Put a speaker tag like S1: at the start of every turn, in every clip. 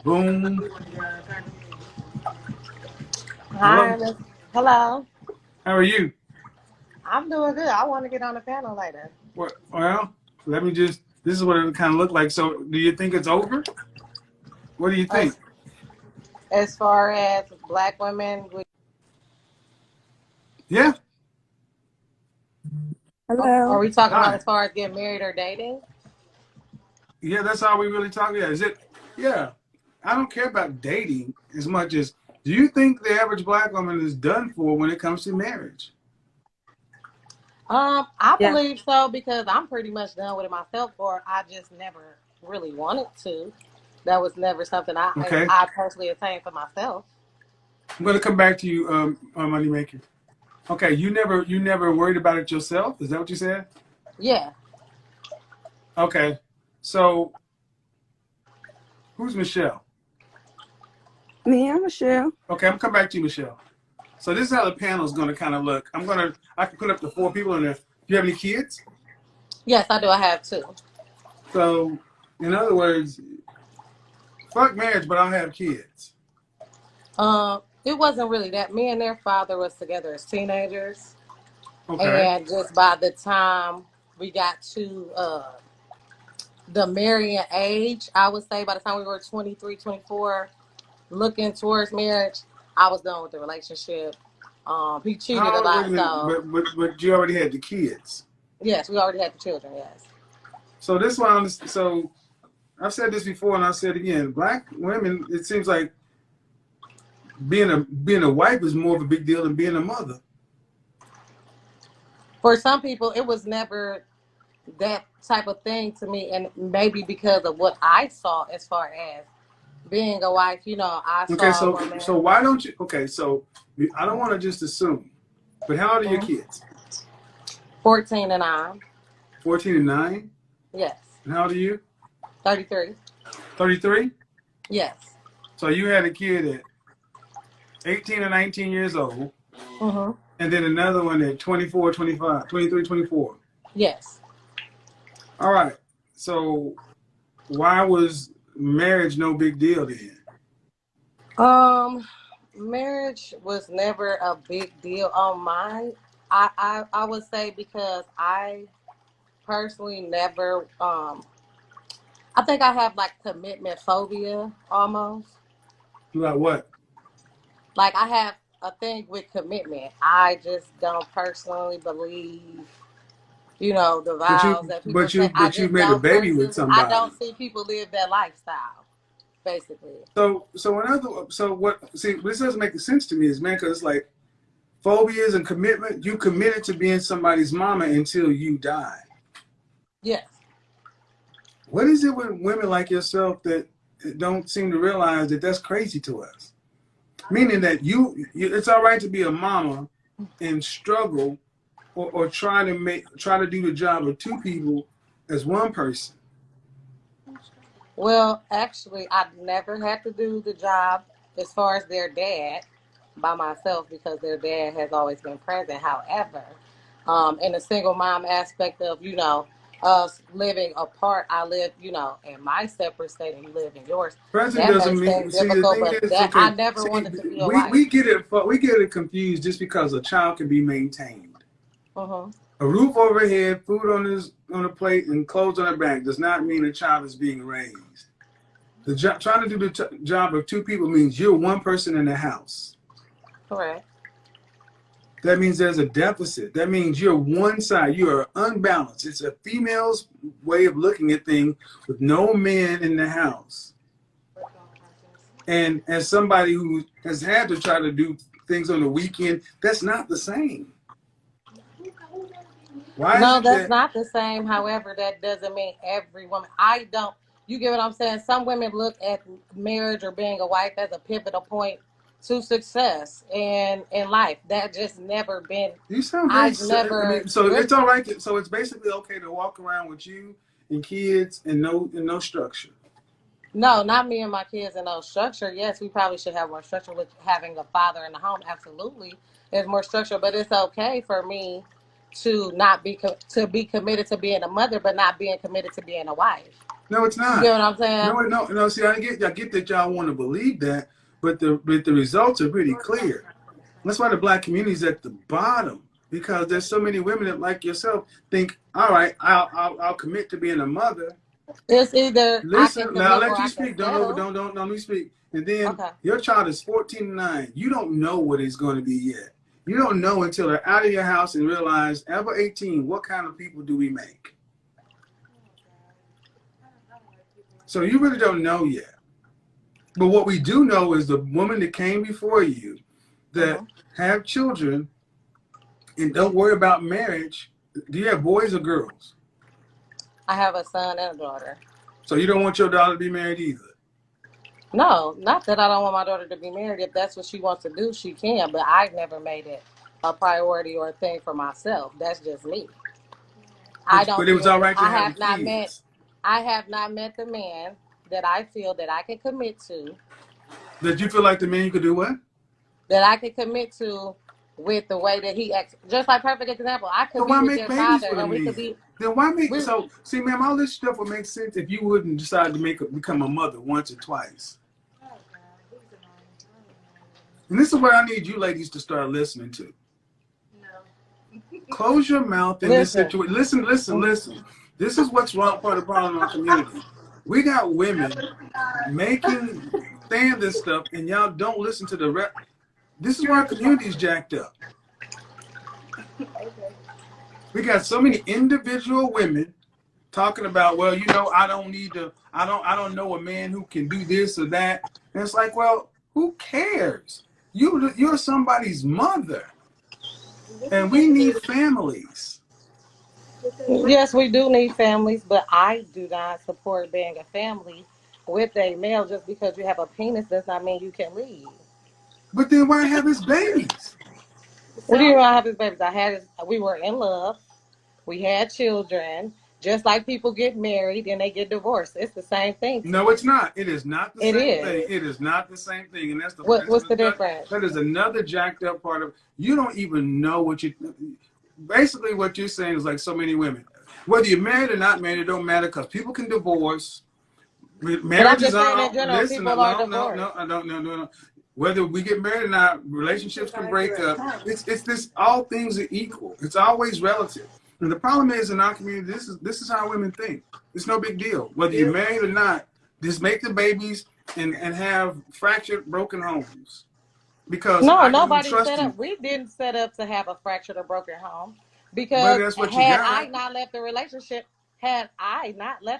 S1: Boom.
S2: Hi,
S1: Hello.
S2: hello.
S1: How are you?
S2: I'm doing good. I want to get on the panel later.
S1: Well, let me just. This is what it kind of looked like. So, do you think it's over? What do you think?
S2: As as far as black women,
S1: Yeah.
S2: are
S3: Hello.
S2: we talking about
S1: Hi.
S2: as far as getting married or dating?
S1: Yeah, that's all we really talk about. Is it? Yeah. I don't care about dating as much as. Do you think the average black woman is done for when it comes to marriage?
S2: I
S3: Yeah.
S2: believe so because I'm pretty much done with it myself, or I just never really wanted to. That was never something
S1: Okay.
S2: I personally attained for myself.
S1: I'm going to come back to you, Moneymaker. Okay. You never worried about it yourself. Is that what you said?
S2: Yeah.
S1: Okay. So, who's Michelle?
S3: Me, I'm Michelle.
S1: Okay, I'm coming back to you, Michelle. So this is how the panel is going to kind of look. I can put up to four people in there. Do you have any kids?
S2: Yes, I do. I have two.
S1: So, in other words, fuck marriage, but I'll have kids.
S2: It wasn't really that. Me and their father was together as teenagers,
S1: Okay.
S2: and just by the time we got to the marrying age, I would say by the time we were 23, 24, looking towards marriage, I was done with the relationship. He cheated a
S1: Wait a
S2: lot,
S1: minute,
S2: so
S1: but you already had the kids.
S2: yes, we already had the children. Yes.
S1: So this one, so I've said this before and I'll say it again. Black women, it seems like being a wife is more of a big deal than being a mother.
S2: For some people, it was never that type of thing to me, and maybe because of what I saw as far as being a wife. I
S1: Okay,
S2: saw a
S1: so
S2: woman,
S1: why don't you? Okay, so I don't want to just assume, but how old are your
S2: mhm,
S1: kids?
S2: 14 and I'm
S1: 14 and 9.
S2: yes,
S1: And how old are you?
S2: 33.
S1: 33.
S2: Yes.
S1: So you had a kid at 18 or 19 years old,
S2: Mm-hmm.
S1: and then another one at 24, 25, 23, 24.
S2: Yes.
S1: All right. So why was marriage no big deal then?
S2: Um, Marriage was never a big deal on mine. I would say because I personally never I think I have like commitment phobia almost.
S1: About what?
S2: Like I have a thing with commitment. I just don't personally believe, the
S1: But
S2: vows
S1: you,
S2: that people
S1: but
S2: say.
S1: you,
S2: I
S1: but you
S2: just
S1: made a
S2: don't
S1: baby with
S2: personally I
S1: somebody.
S2: don't see people live that lifestyle, basically.
S1: So what? See, this doesn't make sense to me, is man, because it's like phobias and commitment. You committed to being somebody's mama until you die.
S2: Yes.
S1: What is it with women like yourself that don't seem to realize that that's crazy to us? Meaning that it's all right to be a mama and struggle or try to do the job of two people as one person.
S2: Well, actually, I never had to do the job as far as their dad by myself because their dad has always been present. However, in the single mom aspect of, us living apart, I live, in my separate state and you live in yours.
S1: Present
S2: That
S1: doesn't
S2: makes
S1: mean.
S2: things
S1: See, the
S2: difficult,
S1: thing
S2: but
S1: is,
S2: that I
S1: okay.
S2: never
S1: See,
S2: wanted to be a
S1: we
S2: wife.
S1: we get it we get it confused just because a child can be maintained.
S2: Hmm.
S1: A roof over her head, food on a plate, and clothes on her back does not mean a child is being raised. Trying to do the job of two people means you're one person in the house.
S2: Correct.
S1: That means there's a deficit. That means you're one side. You are unbalanced. It's a female's way of looking at things with no men in the house. And as somebody who has had to try to do things on the weekend, that's not the same. Why is
S2: No,
S1: it
S2: that's
S1: that?
S2: not the same. However, that doesn't mean every woman. I don't. You get what I'm saying? Some women look at marriage or being a wife as a pivotal point to success in life. That just never been.
S1: You sound very.
S2: I've
S1: I
S2: never
S1: mean, so
S2: really.
S1: it's all right. So it's basically okay to walk around with you and kids and no structure.
S2: No, not me and my kids in no structure. Yes, we probably should have more structure with having a father in the home. Absolutely, there's more structure, but it's okay for me to not be to be committed to being a mother, but not being committed to being a wife.
S1: No, it's
S2: You
S1: not.
S2: get what I'm saying?
S1: No. See, I get that y'all want to believe that, but the results are pretty clear. That's why the black community is at the bottom, because there's so many women that, like yourself, think, all right, I'll commit to being a mother.
S2: It's either I can
S1: Listen, now I'll
S2: commit
S1: let
S2: or
S1: you
S2: I can
S1: speak.
S2: settle.
S1: Don't let me speak. And then
S2: Okay.
S1: your child is 14 and 9. You don't know what it's going to be yet. You don't know until they're out of your house and realize, ever 18, what kind of people do we make? So you really don't know yet. But what we do know is the woman that came before you that have children and don't worry about marriage. Do you have boys or girls?
S2: I have a son and a daughter.
S1: So you don't want your daughter to be married either.
S2: No, not that I don't want my daughter to be married. If that's what she wants to do, she can. But I never made it a priority or a thing for myself. That's just me. I
S1: But
S2: don't
S1: it was all
S2: feel
S1: right to have the kids.
S2: I have not met the man that I feel that I can commit to,
S1: Did you feel like the man you could do what?
S2: that I can commit to with the way that he acts. Just like perfect example, I
S1: So
S2: could be
S1: why
S2: with
S1: make
S2: your
S1: babies
S2: father
S1: for the
S2: and we could
S1: men?
S2: be
S1: Then why make
S2: we
S1: so? See, ma'am, all this stuff would make sense if you wouldn't decide to become a mother once or twice. And this is what I need you ladies to start listening to. Close your mouth in this
S2: listen.
S1: situation. Listen. This is what's wrong part of the problem in our community. We got women saying this stuff, and y'all don't listen to the rest. This is why our community is jacked up. We got so many individual women talking about, well, I don't need to, I don't know a man who can do this or that. And it's like, well, who cares? You're somebody's mother, and we need families.
S2: Yes, we do need families, but I do not support being a family with a male. Just because you have a penis does not mean you can leave.
S1: But then why have his babies?
S2: What do you mean I have his babies? We were in love. We had children. Just like people get married and they get divorced. It's the same thing to
S1: No,
S2: me.
S1: it's not. It is not the
S2: It
S1: same thing.
S2: is.
S1: It is not the same thing, and
S2: What's the difference?
S1: that is another jacked up part of. You don't even know what you. Basically, what you're saying is like so many women. Whether you're married or not married, it don't matter because people can divorce.
S2: But I'm
S1: Marriage is
S2: just saying in
S1: on.
S2: general,
S1: Listen,
S2: people are divorced.
S1: no. I don't. No. Whether we get married or not, relationships can break up. It's this. All things are equal. It's always relative. And the problem is in our community, this is how women think. It's no big deal. Whether you're married or not, just make the babies and have fractured, broken homes. Because
S2: No,
S1: I can
S2: nobody
S1: trust
S2: set
S1: you.
S2: up. We didn't set up to have a fractured or broken home
S1: But
S2: because
S1: that's what you got.
S2: had I not left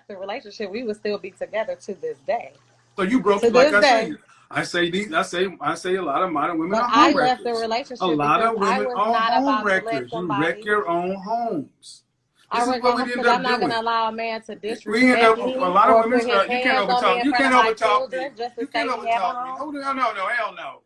S2: the relationship, we would still be together to this day.
S1: So you broke
S2: To
S1: it, like
S2: this
S1: I say.
S2: day.
S1: I say a lot of modern women
S2: But
S1: are
S2: I
S1: home
S2: left the
S1: wreckers. A
S2: relationship
S1: lot
S2: because
S1: of
S2: I
S1: women
S2: was
S1: are
S2: not
S1: home
S2: about to let
S1: wreckers. You wreck
S2: somebody.
S1: your own homes. This is what we end
S2: Because
S1: up
S2: I'm not gonna
S1: doing.
S2: allow a man to
S1: We end up
S2: disrespect
S1: a
S2: me
S1: lot of
S2: or
S1: women
S2: put his
S1: start. You can't
S2: hands on me
S1: overtalk.
S2: in
S1: You
S2: front
S1: can't
S2: of my
S1: overtalk me.
S2: children just to
S1: You can't
S2: say he have a
S1: overtalk me.
S2: home.
S1: Oh no, hell no.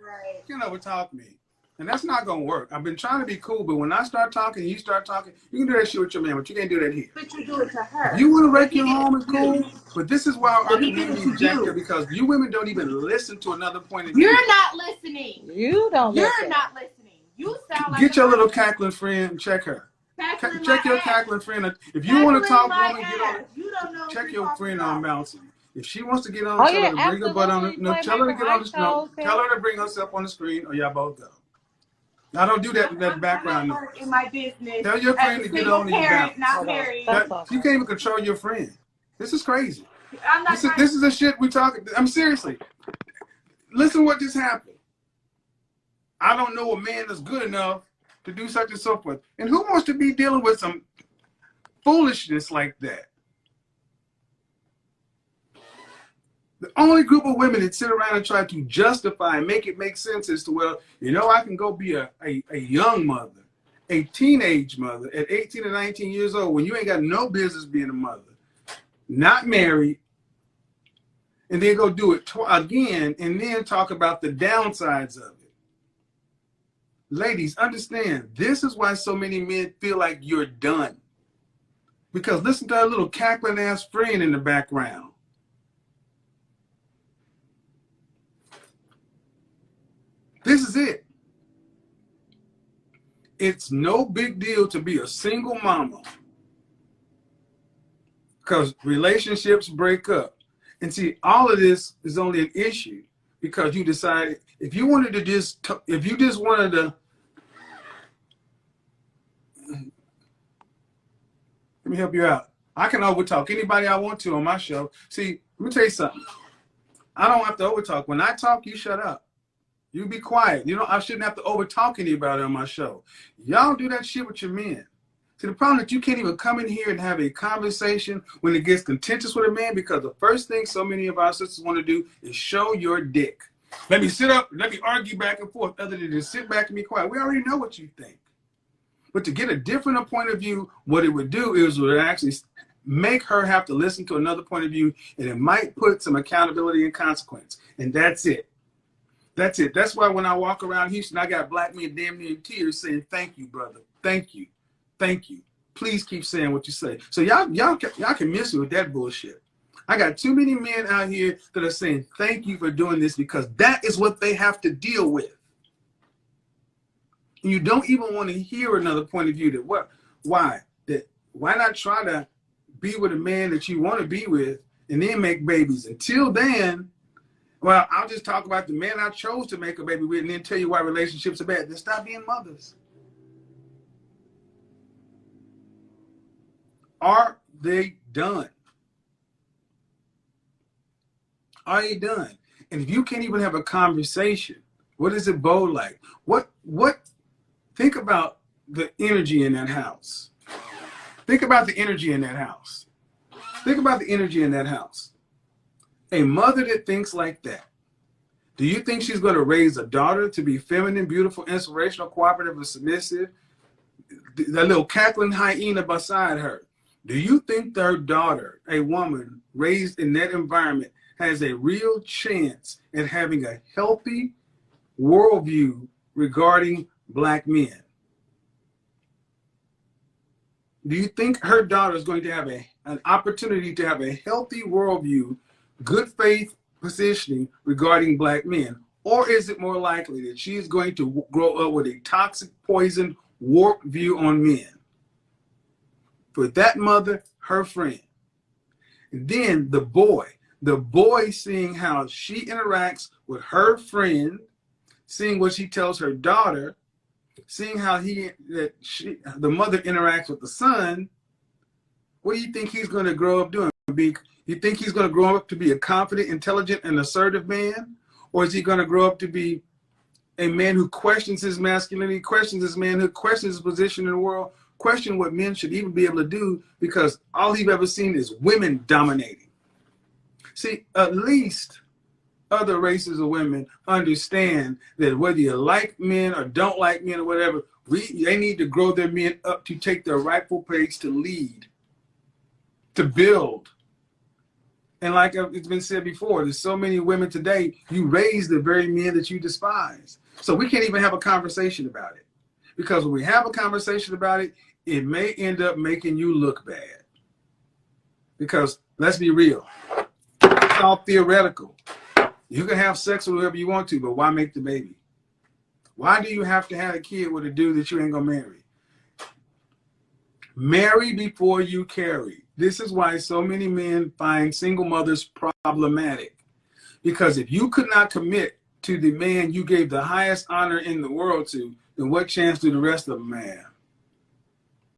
S1: You can't overtalk me. And that's not gonna work. I've been trying to be cool, but when I start talking, you start talking. You can do that shit with your man, but you can't do that here.
S4: But you do it to her.
S1: If you want to
S4: But
S1: wreck
S4: he
S1: your
S4: did it
S1: home,
S4: to
S1: it's cool.
S4: you.
S1: But this is why our
S4: But he did it
S1: community
S4: to
S1: is jacked up
S4: you.
S1: because you women don't even listen to another point of view.
S4: You're not listening.
S2: You don't
S4: You're
S2: listen.
S4: not listening. You sound like
S1: Get your little
S4: cackling
S1: cackling friend, check her.
S4: my
S1: Check your
S4: ass.
S1: cackling friend. If you want to
S4: Cackling
S1: talk,
S4: my
S1: woman, get on.
S4: ass. You don't know
S1: Check
S4: what you're
S1: your
S4: talking
S1: friend on
S4: about.
S1: bouncing. If she wants to get on,
S2: Oh
S1: tell her
S2: yeah,
S1: to bring her butt on.
S2: absolutely.
S1: No, tell her to
S2: Playmaker.
S1: get
S2: I
S1: on the. No,
S2: chose
S1: tell
S2: him.
S1: her to bring herself on the screen, or y'all both go. I don't do that
S4: I'm
S1: background
S4: at work
S1: noise.
S4: in my business
S1: Tell your
S4: as
S1: friend
S4: a
S1: to get
S4: single
S1: on and you
S4: parent,
S1: bounce.
S4: not
S2: Hold on.
S4: married.
S2: Stop talking.
S1: You can't even control your friend. This is crazy.
S4: I'm not trying
S1: This is the shit we talking. I'm seriously. Listen, what just happened. I don't know a man that's good enough to do such and so forth. And who wants to be dealing with some foolishness like that? The only group of women that sit around and try to justify and make it make sense is to, well, I can go be a young mother, a teenage mother at 18 or 19 years old when you ain't got no business being a mother, not married, and then go do it again and then talk about the downsides of it. Ladies, understand, this is why so many men feel like you're done. Because listen to that little cackling ass friend in the background. This is it. It's no big deal to be a single mama. because relationships break up. And see, all of this is only an issue because you decided if you wanted to just, if you just wanted to, let me help you out. I can overtalk anybody I want to on my show. See, let me tell you something. I don't have to overtalk. When I talk, you shut up. You be quiet. You know, I shouldn't have to overtalk anybody on my show. Y'all do that shit with your men. See, the problem is that you can't even come in here and have a conversation when it gets contentious with a man because the first thing so many of our sisters want to do is show your dick. Let me sit up, let me argue back and forth, other than just sit back and be quiet. We already know what you think. But to get a different point of view, what it would do is it would actually make her have to listen to another point of view, and it might put some accountability and consequence. And that's it. That's it. That's why when I walk around Houston, I got black men damn near in tears saying, thank you, brother. Thank you. Thank you. Please keep saying what you say. So y'all can miss me with that bullshit. I got too many men out here that are saying, thank you for doing this because that is what they have to deal with. And you don't even want to hear another point of view that why not try to be with a man that you want to be with and then make babies? Until then, well, I'll just talk about the man I chose to make a baby with and then tell you why relationships are bad. Then stop being mothers. Are they done? Are they done? And if you can't even have a conversation, what is it bold like? What think about the energy in that house. Think about the energy in that house. Think about the energy in that house. A mother that thinks like that, do you think she's going to raise a daughter to be feminine, beautiful, inspirational, cooperative, and submissive? That little cackling hyena beside her. Do you think their daughter, a woman raised in that environment, has a real chance at having a healthy worldview regarding black men? Do you think her daughter is going to have an opportunity to have a healthy worldview, good faith positioning regarding black men? Or is it more likely that she is going to grow up with a toxic, poisoned, warped view on men? For that mother, her friend. And then the boy seeing how she interacts with her friend, seeing what she tells her daughter, seeing how the mother interacts with the son. What do you think he's going to grow up doing? You think he's going to grow up to be a confident, intelligent, and assertive man? Or is he going to grow up to be a man who questions his masculinity, questions his manhood, questions his position in the world, question what men should even be able to do because all he's ever seen is women dominating? See, at least other races of women understand that whether you like men or don't like men or whatever, they need to grow their men up to take their rightful place to lead, to build. And like it's been said before, there's so many women today, you raise the very men that you despise. So we can't even have a conversation about it. Because when we have a conversation about it, it may end up making you look bad. Because let's be real, it's all theoretical. You can have sex with whoever you want to, but why make the baby? Why do you have to have a kid with a dude that you ain't gonna marry? Marry before you carry. This is why so many men find single mothers problematic. Because if you could not commit to the man you gave the highest honor in the world to, then what chance do the rest of them have?